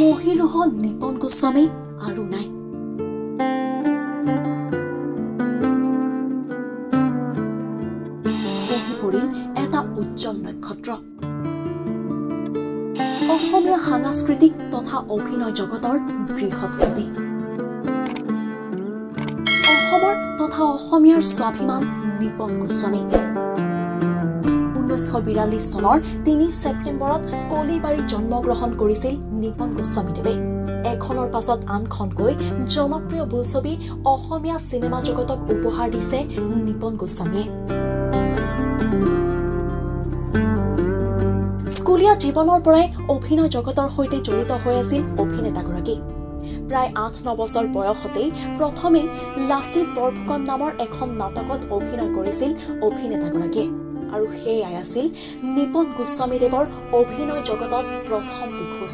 মহিলোহ নিপন গোস্বামী আৰু নাই। বহি পৰিল এটা উজ্জ্বল নক্ষত্ৰ। অসমীয়া সাংস্কৃতিক তথা অভিনয় জগতৰ বৃহৎ গতি। অসমৰ তথা অসমীয়াৰ স্বাভিমান নিপন গোস্বামী। 1942 চনৰ 3 ছেপ্টেম্বৰত কলিবাৰীত জন্মগ্ৰহণ কৰিছিল নিপন গোস্বামীদেৱে। এখনৰ পাছত আনখনকৈ জনপ্ৰিয় বোলছবি অসমীয়া চিনেমা জগতক উপহাৰ দিছে নিপন গোস্বামীয়ে। স্কুলীয়া জীৱনৰ পৰাই অভিনয় জগতৰ সৈতে জড়িত হৈ আছিল অভিনেতাগৰাকী। প্ৰায় 8-9 বছৰ বয়সতেই প্ৰথমে লাচিত বৰফুকন নামৰ এখন নাটকত অভিনয় কৰিছিল অভিনেতাগৰাকীয়ে। আৰু সেয়াই আছিল নিপন গোস্বামীদেৱৰ অভিনয় জগতত প্ৰথম দিখোজ।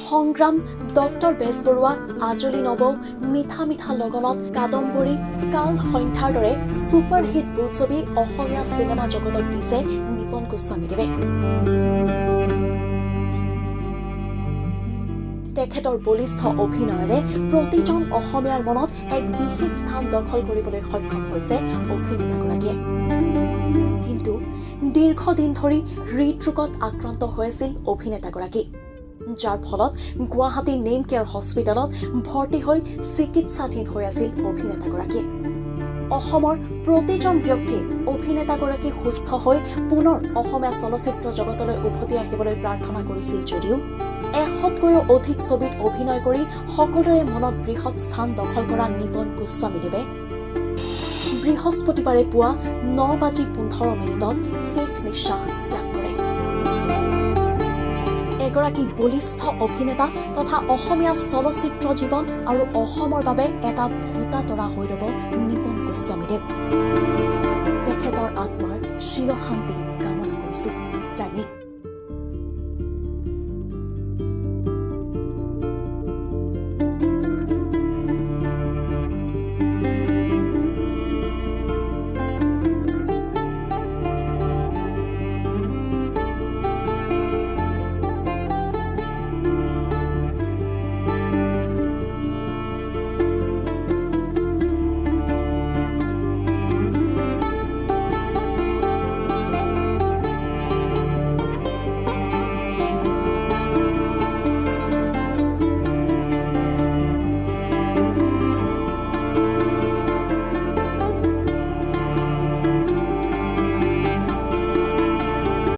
সংগ্ৰাম, ডক্টৰ বেজবৰুৱা, আজলি নবৌ, মিঠা মিঠা লগনত, কাদম্বৰী, কাল সন্ধ্যাৰ দৰে ছুপাৰহিট বোলছবি অসমীয়া চিনেমা জগতক দিছে নিপন গোস্বামীদেৱে। তেখেতৰ বলিষ্ঠ অভিনয়েৰে প্ৰতিজন অসমীয়াৰ মনত এক বিশেষ স্থান দখল কৰিবলৈ সক্ষম হৈছে অভিনেতাগৰাকীয়ে। কিন্তু দীৰ্ঘদিন ধৰি হৃদৰোগত আক্ৰান্ত হৈ আছিল অভিনেতাগৰাকী, যাৰ ফলত গুৱাহাটী নেম কেয়াৰ হস্পিটেলত ভৰ্তি হৈ চিকিৎসাধীন হৈ আছিল অভিনেতাগৰাকী। অসমৰ প্ৰতিজন ব্যক্তিয়ে অভিনেতাগৰাকী সুস্থ হৈ পুনৰ অসমীয়া চলচ্চিত্ৰ জগতলৈ উভতি আহিবলৈ প্ৰাৰ্থনা কৰিছিল যদিও 100তকৈও অধিক ছবিত অভিনয় কৰি সকলোৰে মনত বৃহৎ স্থান দখল কৰা নিপন গোস্বামীদেৱে বৃহস্পতিবাৰে পুৱা 9:15 শেষ নিশ্বাস ত্যাগ কৰে। এগৰাকী বলিষ্ঠ অভিনেতা তথা অসমীয়া চলচ্চিত্ৰ জীৱন আৰু অসমৰ বাবে এটা ভূতা তৰা হৈ ৰব নিপন গোস্বামীদেৱ। তেখেতৰ আত্মাৰ চিৰশান্তি